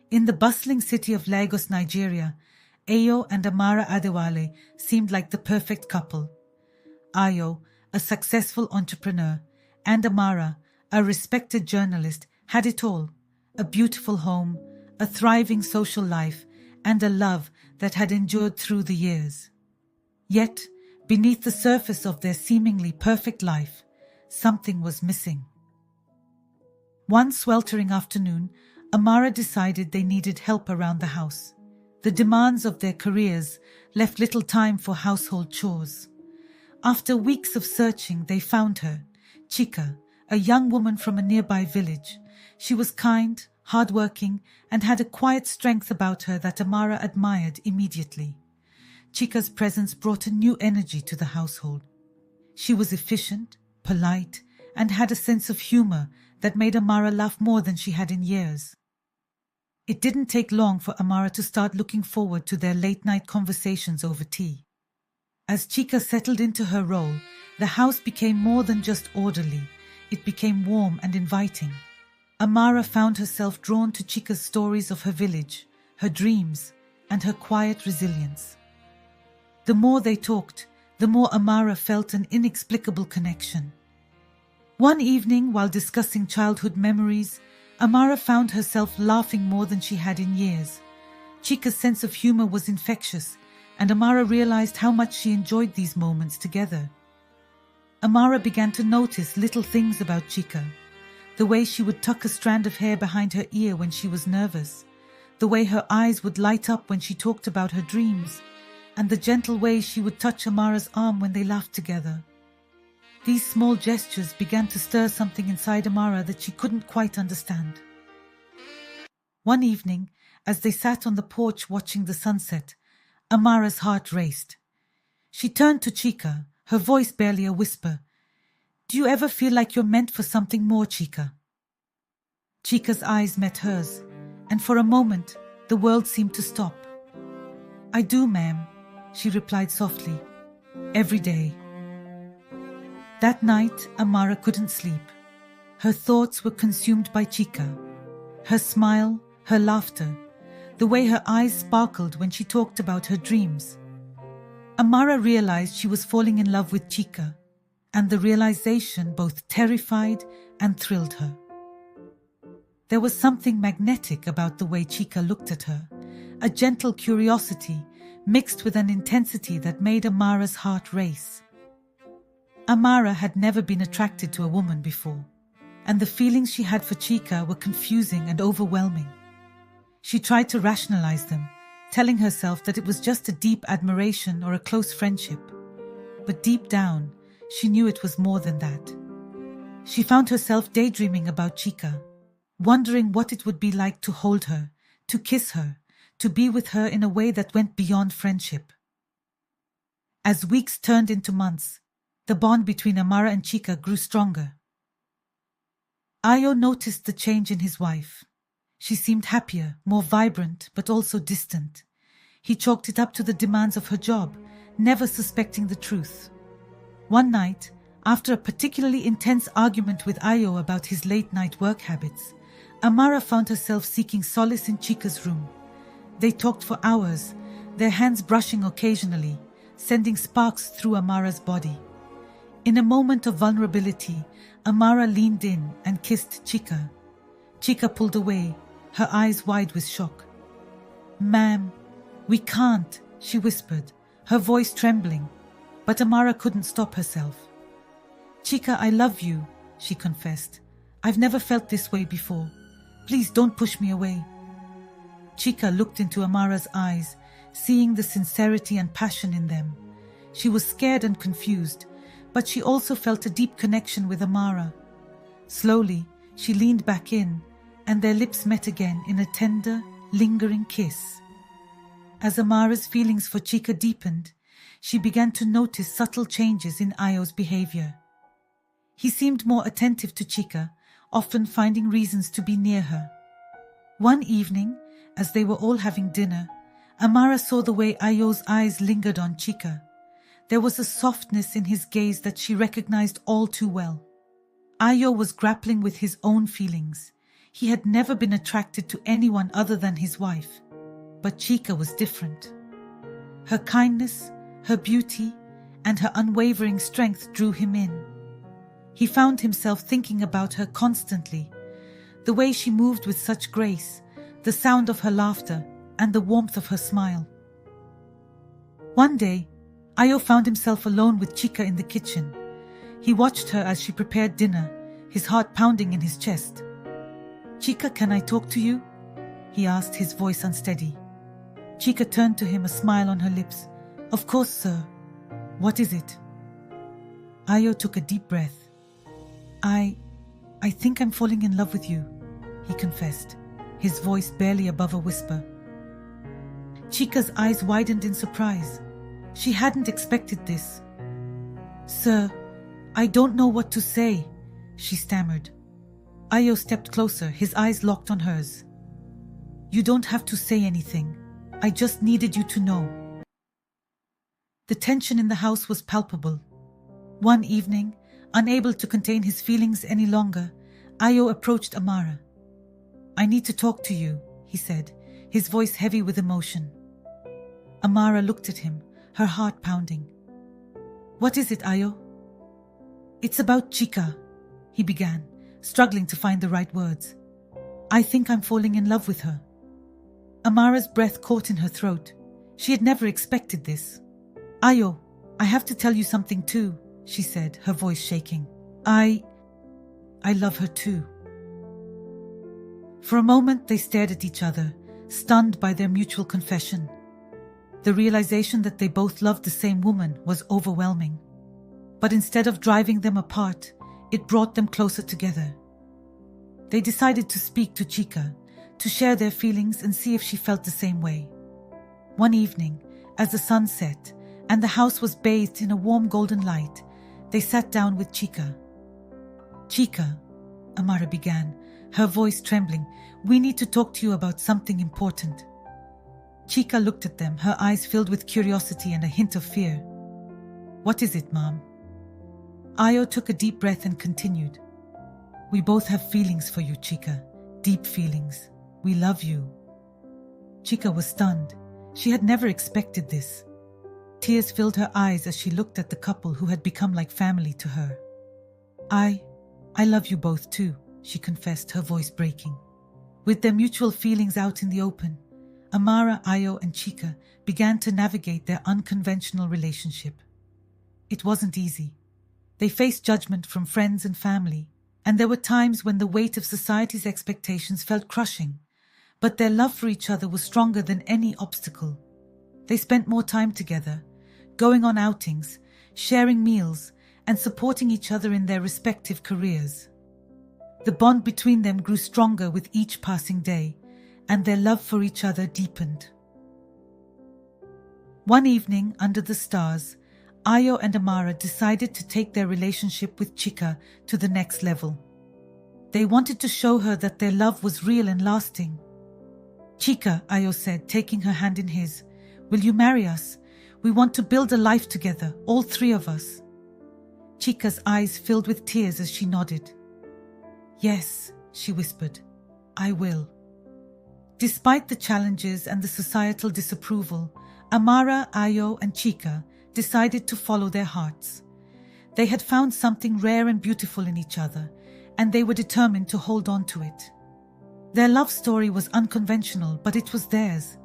In the bustling city of Lagos, Nigeria, Ayo and Amara Adewale seemed like the perfect couple. Ayo, a successful entrepreneur, and Amara, a respected journalist, had it all: a beautiful home, a thriving social life, and a love that had endured through the years. Yet, beneath the surface of their seemingly perfect life, something was missing. One sweltering afternoon, Amara decided they needed help around the house. The demands of their careers left little time for household chores. After weeks of searching, they found her, Chika, a young woman from a nearby village. She was kind, hardworking, and had a quiet strength about her that Amara admired immediately. Chika's presence brought a new energy to the household. She was efficient, polite, and had a sense of humor that made Amara laugh more than she had in years. It didn't take long for Amara to start looking forward to their late-night conversations over tea. As Chika settled into her role, the house became more than just orderly. It became warm and inviting. Amara found herself drawn to Chika's stories of her village, her dreams, and her quiet resilience. The more they talked, the more Amara felt an inexplicable connection. One evening, while discussing childhood memories, Amara found herself laughing more than she had in years. Chika's sense of humor was infectious, and Amara realized how much she enjoyed these moments together. Amara began to notice little things about Chika: the way she would tuck a strand of hair behind her ear when she was nervous, the way her eyes would light up when she talked about her dreams, and the gentle way she would touch Amara's arm when they laughed together. These small gestures began to stir something inside Amara that she couldn't quite understand. One evening, as they sat on the porch watching the sunset, Amara's heart raced. She turned to Chika, her voice barely a whisper. "Do you ever feel like you're meant for something more, Chika?" Chika's eyes met hers, and for a moment, the world seemed to stop. "I do, ma'am," she replied softly. "Every day." That night, Amara couldn't sleep. Her thoughts were consumed by Chika. Her smile, her laughter, the way her eyes sparkled when she talked about her dreams. Amara realized she was falling in love with Chika, and the realization both terrified and thrilled her. There was something magnetic about the way Chika looked at her, a gentle curiosity mixed with an intensity that made Amara's heart race. Amara had never been attracted to a woman before, and the feelings she had for Chika were confusing and overwhelming. She tried to rationalize them, telling herself that it was just a deep admiration or a close friendship. But deep down, she knew it was more than that. She found herself daydreaming about Chika, wondering what it would be like to hold her, to kiss her, to be with her in a way that went beyond friendship. As weeks turned into months, the bond between Amara and Chika grew stronger. Ayo noticed the change in his wife. She seemed happier, more vibrant, but also distant. He chalked it up to the demands of her job, never suspecting the truth. One night, after a particularly intense argument with Ayo about his late-night work habits, Amara found herself seeking solace in Chika's room. They talked for hours, their hands brushing occasionally, sending sparks through Amara's body. In a moment of vulnerability, Amara leaned in and kissed Chika. Chika pulled away, her eyes wide with shock. "Ma'am, we can't," she whispered, her voice trembling, but Amara couldn't stop herself. "Chika, I love you," she confessed. "I've never felt this way before. Please don't push me away." Chika looked into Amara's eyes, seeing the sincerity and passion in them. She was scared and confused, but she also felt a deep connection with Amara. Slowly, she leaned back in, and their lips met again in a tender, lingering kiss. As Amara's feelings for Chika deepened, she began to notice subtle changes in Ayo's behavior. He seemed more attentive to Chika, often finding reasons to be near her. One evening, as they were all having dinner, Amara saw the way Ayo's eyes lingered on Chika. There was a softness in his gaze that she recognized all too well. Ayo was grappling with his own feelings. He had never been attracted to anyone other than his wife. But Chica was different. Her kindness, her beauty, and her unwavering strength drew him in. He found himself thinking about her constantly, the way she moved with such grace, the sound of her laughter, and the warmth of her smile. One day, Ayo found himself alone with Chica in the kitchen. He watched her as she prepared dinner, his heart pounding in his chest. "Chica, can I talk to you?" he asked, his voice unsteady. Chica turned to him, a smile on her lips. "Of course, sir. What is it?" Ayo took a deep breath. I think I'm falling in love with you," he confessed, his voice barely above a whisper. Chica's eyes widened in surprise. She hadn't expected this. "Sir, I don't know what to say," she stammered. Ayo stepped closer, his eyes locked on hers. "You don't have to say anything. I just needed you to know." The tension in the house was palpable. One evening, unable to contain his feelings any longer, Ayo approached Amara. "I need to talk to you," he said, his voice heavy with emotion. Amara looked at him, her heart pounding. "What is it, Ayo?" "It's about Chica," he began, struggling to find the right words. "I think I'm falling in love with her." Amara's breath caught in her throat. She had never expected this. "Ayo, I have to tell you something too," she said, her voice shaking. I love her too." For a moment they stared at each other, stunned by their mutual confession. The realization that they both loved the same woman was overwhelming. But instead of driving them apart, it brought them closer together. They decided to speak to Chica, to share their feelings and see if she felt the same way. One evening, as the sun set and the house was bathed in a warm golden light, they sat down with Chica. "Chica," Amara began, her voice trembling, "we need to talk to you about something important." Chica looked at them, her eyes filled with curiosity and a hint of fear. "What is it, Mom?" Ayo took a deep breath and continued. "We both have feelings for you, Chica. Deep feelings. We love you." Chica was stunned. She had never expected this. Tears filled her eyes as she looked at the couple who had become like family to her. I love you both too," she confessed, her voice breaking. With their mutual feelings out in the open, Amara, Ayo, and Chica began to navigate their unconventional relationship. It wasn't easy. They faced judgment from friends and family, and there were times when the weight of society's expectations felt crushing, but their love for each other was stronger than any obstacle. They spent more time together, going on outings, sharing meals, and supporting each other in their respective careers. The bond between them grew stronger with each passing day, and their love for each other deepened. One evening, under the stars, Ayo and Amara decided to take their relationship with Chica to the next level. They wanted to show her that their love was real and lasting. "Chica," Ayo said, taking her hand in his, "will you marry us? We want to build a life together, all three of us." Chica's eyes filled with tears as she nodded. "Yes," she whispered, "I will." Despite the challenges and the societal disapproval, Amara, Ayo, and Chica decided to follow their hearts. They had found something rare and beautiful in each other, and they were determined to hold on to it. Their love story was unconventional, but it was theirs.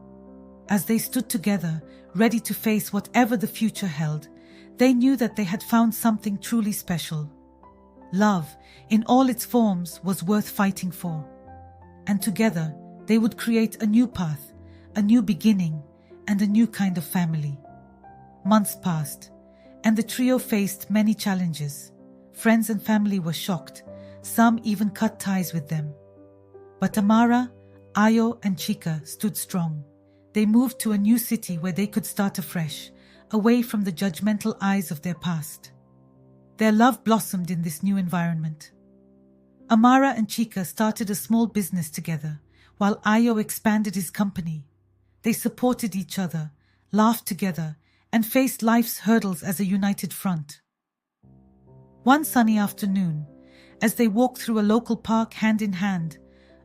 As they stood together, ready to face whatever the future held, they knew that they had found something truly special. Love, in all its forms, was worth fighting for. And together, they would create a new path, a new beginning, and a new kind of family. Months passed, and the trio faced many challenges. Friends and family were shocked, some even cut ties with them. But Amara, Ayo, and Chica stood strong. They moved to a new city where they could start afresh, away from the judgmental eyes of their past. Their love blossomed in this new environment. Amara and Chica started a small business together, while Ayo expanded his company. They supported each other, laughed together, and faced life's hurdles as a united front. One sunny afternoon, as they walked through a local park hand in hand,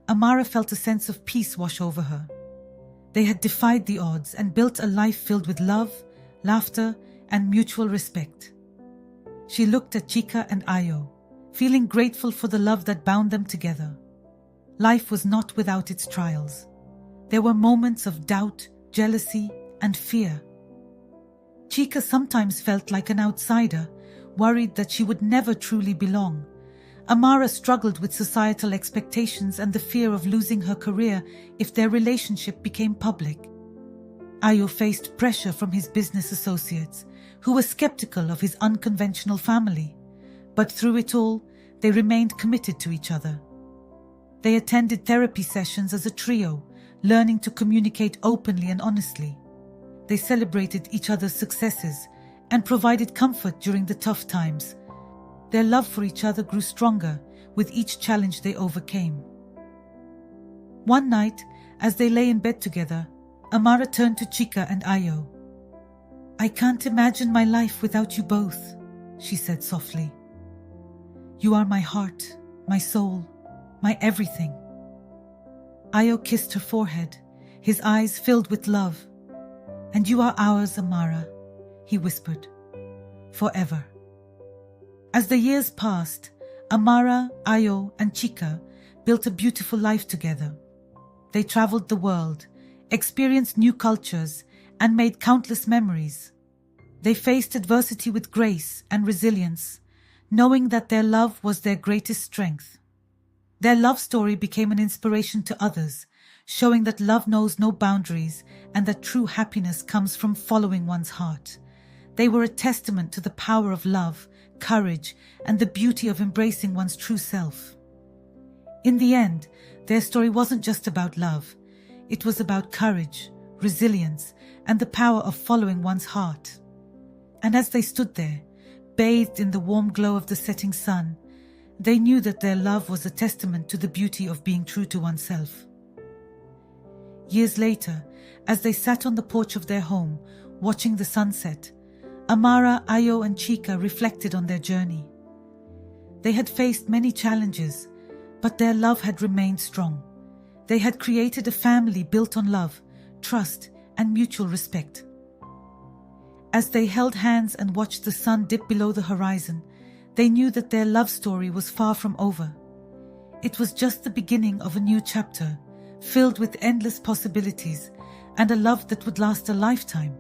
Amara felt a sense of peace wash over her. They had defied the odds and built a life filled with love, laughter, and mutual respect. She looked at Chika and Ayo, feeling grateful for the love that bound them together. Life was not without its trials. There were moments of doubt, jealousy, and fear. Chika sometimes felt like an outsider, worried that she would never truly belong. Amara struggled with societal expectations and the fear of losing her career if their relationship became public. Ayo faced pressure from his business associates, who were skeptical of his unconventional family. But through it all, they remained committed to each other. They attended therapy sessions as a trio, learning to communicate openly and honestly. They celebrated each other's successes and provided comfort during the tough times. Their love for each other grew stronger with each challenge they overcame. One night, as they lay in bed together, Amara turned to Chika and Ayo. "I can't imagine my life without you both," she said softly. "You are my heart, my soul, my everything." Ayo kissed her forehead, his eyes filled with love. "And you are ours, Amara," he whispered. "Forever." As the years passed, Amara, Ayo, and Chika built a beautiful life together. They traveled the world, experienced new cultures, and made countless memories. They faced adversity with grace and resilience, knowing that their love was their greatest strength. Their love story became an inspiration to others, showing that love knows no boundaries and that true happiness comes from following one's heart. They were a testament to the power of love, courage, and the beauty of embracing one's true self. In the end, their story wasn't just about love. It was about courage, resilience, and the power of following one's heart. And as they stood there, bathed in the warm glow of the setting sun, they knew that their love was a testament to the beauty of being true to oneself. Years later, as they sat on the porch of their home, watching the sunset, Amara, Ayo, and Chika reflected on their journey. They had faced many challenges, but their love had remained strong. They had created a family built on love, trust, and mutual respect. As they held hands and watched the sun dip below the horizon, they knew that their love story was far from over. It was just the beginning of a new chapter, filled with endless possibilities and a love that would last a lifetime.